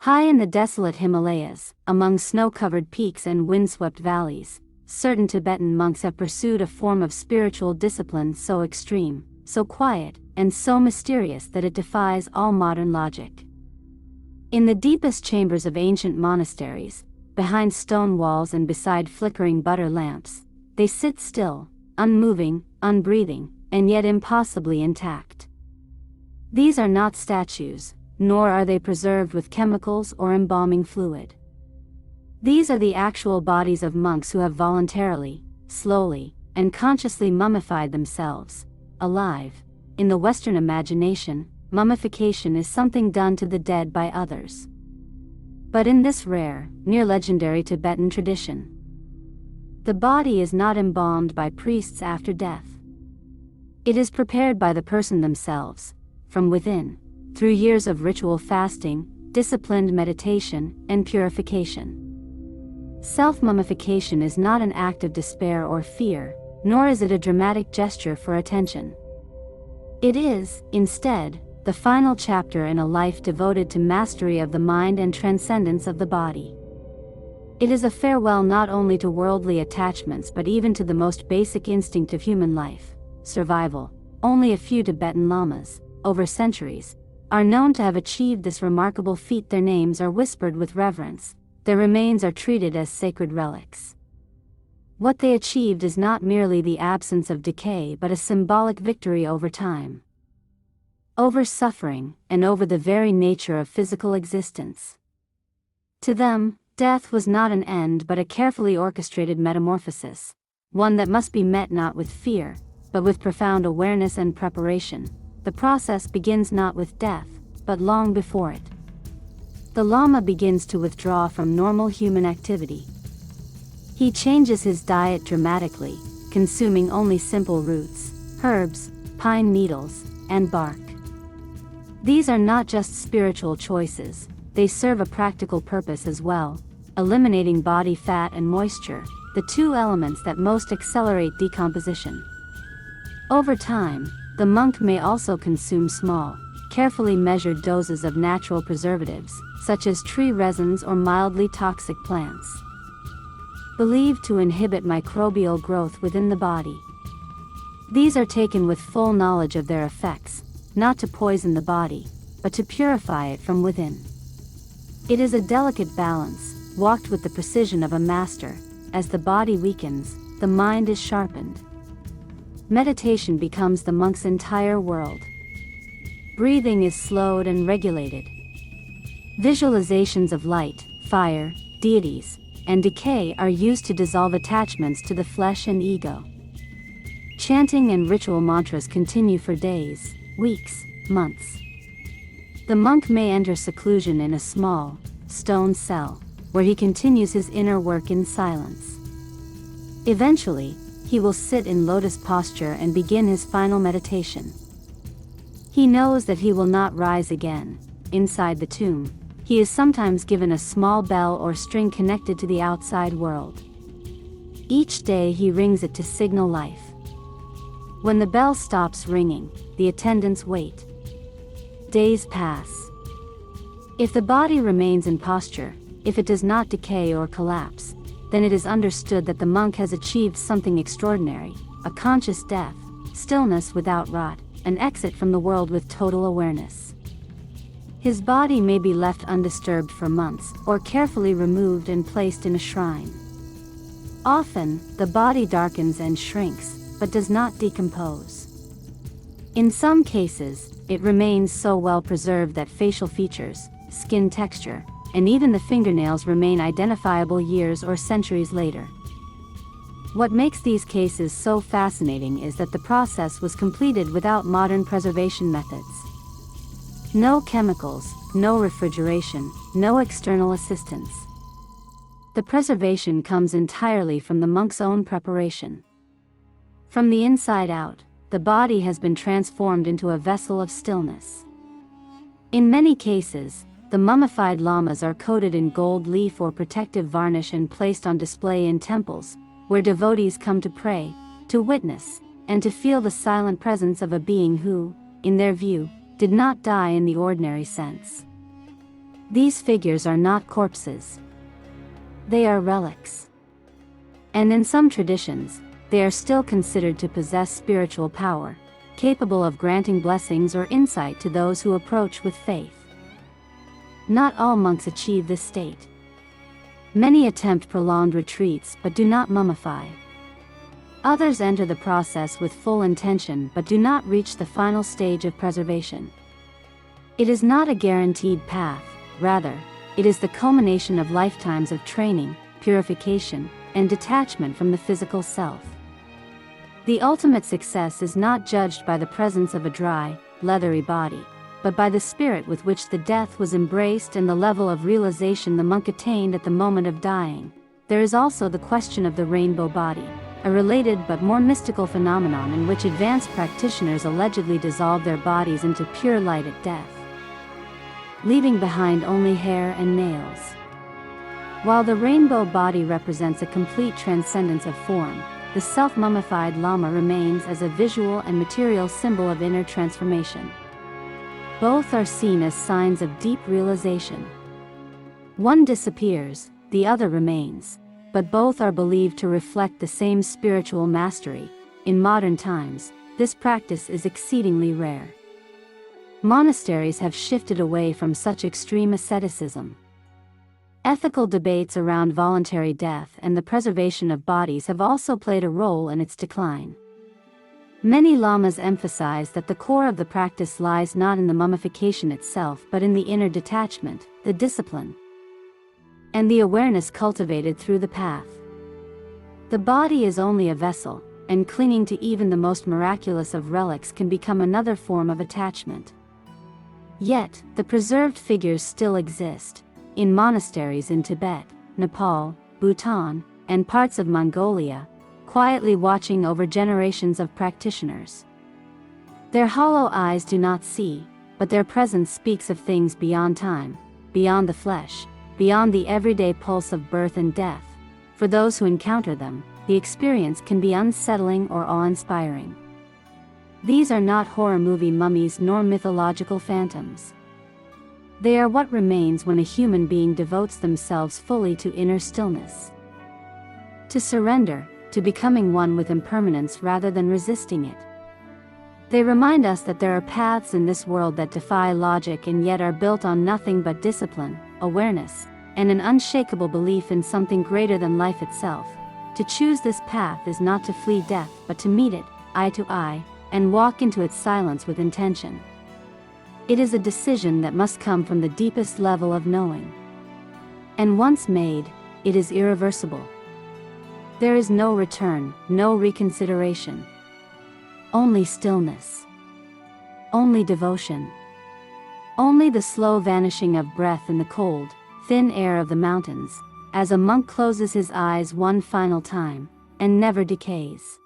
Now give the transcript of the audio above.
High in the desolate Himalayas, among snow-covered peaks and windswept valleys, certain Tibetan monks have pursued a form of spiritual discipline so extreme, so quiet, and so mysterious that it defies all modern logic. In the deepest chambers of ancient monasteries, behind stone walls and beside flickering butter lamps, they sit still, unmoving, unbreathing, and yet impossibly intact. These are not statues, nor are they preserved with chemicals or embalming fluid. These are the actual bodies of monks who have voluntarily, slowly, and consciously mummified themselves, alive. In the Western imagination, mummification is something done to the dead by others. But in this rare, near-legendary Tibetan tradition, the body is not embalmed by priests after death. It is prepared by the person themselves, from within, through years of ritual fasting, disciplined meditation, and purification. Self-mummification is not an act of despair or fear, nor is it a dramatic gesture for attention. It is, instead, the final chapter in a life devoted to mastery of the mind and transcendence of the body. It is a farewell not only to worldly attachments but even to the most basic instinct of human life, survival. Only a few Tibetan lamas, over centuries, are known to have achieved this remarkable feat. Their names are whispered with reverence, their remains are treated as sacred relics. What they achieved is not merely the absence of decay but a symbolic victory over time, over suffering, and over the very nature of physical existence. To them, death was not an end but a carefully orchestrated metamorphosis, one that must be met not with fear, but with profound awareness and preparation. The process begins not with death, but long before it. The Lama begins to withdraw from normal human activity. He changes his diet dramatically, consuming only simple roots, herbs, pine needles, and bark. These are not just spiritual choices, they serve a practical purpose as well, eliminating body fat and moisture, the two elements that most accelerate decomposition. Over time, the monk may also consume small, carefully measured doses of natural preservatives, such as tree resins or mildly toxic plants, believed to inhibit microbial growth within the body. These are taken with full knowledge of their effects, not to poison the body, but to purify it from within. It is a delicate balance, walked with the precision of a master. As the body weakens, the mind is sharpened. Meditation becomes the monk's entire world. Breathing is slowed and regulated. Visualizations of light, fire, deities, and decay are used to dissolve attachments to the flesh and ego. Chanting and ritual mantras continue for days, weeks, months. The monk may enter seclusion in a small, stone cell, where he continues his inner work in silence. Eventually, he will sit in lotus posture and begin his final meditation. He knows that he will not rise again. Inside the tomb, he is sometimes given a small bell or string connected to the outside world. Each day he rings it to signal life. When the bell stops ringing, the attendants wait. Days pass. If the body remains in posture, if it does not decay or collapse, then it is understood that the monk has achieved something extraordinary, a conscious death, stillness without rot, an exit from the world with total awareness. His body may be left undisturbed for months, or carefully removed and placed in a shrine. Often, the body darkens and shrinks, but does not decompose. In some cases, it remains so well preserved that facial features, skin texture, and even the fingernails remain identifiable years or centuries later. What makes these cases so fascinating is that the process was completed without modern preservation methods. No chemicals, no refrigeration, no external assistance. The preservation comes entirely from the monk's own preparation. From the inside out, the body has been transformed into a vessel of stillness. In many cases, the mummified lamas are coated in gold leaf or protective varnish and placed on display in temples, where devotees come to pray, to witness, and to feel the silent presence of a being who, in their view, did not die in the ordinary sense. These figures are not corpses. They are relics. And in some traditions, they are still considered to possess spiritual power, capable of granting blessings or insight to those who approach with faith. Not all monks achieve this state. Many attempt prolonged retreats but do not mummify. Others enter the process with full intention but do not reach the final stage of preservation. It is not a guaranteed path, rather, it is the culmination of lifetimes of training, purification, and detachment from the physical self. The ultimate success is not judged by the presence of a dry, leathery body, but by the spirit with which the death was embraced and the level of realization the monk attained at the moment of dying. There is also the question of the rainbow body, a related but more mystical phenomenon in which advanced practitioners allegedly dissolve their bodies into pure light at death, leaving behind only hair and nails. While the rainbow body represents a complete transcendence of form, the self-mummified Lama remains as a visual and material symbol of inner transformation. Both are seen as signs of deep realization. One disappears, the other remains, but both are believed to reflect the same spiritual mastery. In modern times, this practice is exceedingly rare. Monasteries have shifted away from such extreme asceticism. Ethical debates around voluntary death and the preservation of bodies have also played a role in its decline. Many lamas emphasize that the core of the practice lies not in the mummification itself but in the inner detachment, the discipline, and the awareness cultivated through the path. The body is only a vessel, and clinging to even the most miraculous of relics can become another form of attachment. Yet, the preserved figures still exist, in monasteries in Tibet, Nepal, Bhutan, and parts of Mongolia, quietly watching over generations of practitioners. Their hollow eyes do not see, but their presence speaks of things beyond time, beyond the flesh, beyond the everyday pulse of birth and death. For those who encounter them, the experience can be unsettling or awe-inspiring. These are not horror movie mummies nor mythological phantoms. They are what remains when a human being devotes themselves fully to inner stillness, to surrender, to becoming one with impermanence rather than resisting it. They remind us that there are paths in this world that defy logic and yet are built on nothing but discipline, awareness, and an unshakable belief in something greater than life itself. To choose this path is not to flee death but to meet it, eye to eye, and walk into its silence with intention. It is a decision that must come from the deepest level of knowing. And once made, it is irreversible. There is no return, no reconsideration. Only stillness. Only devotion. Only the slow vanishing of breath in the cold, thin air of the mountains, as a monk closes his eyes one final time, and never decays.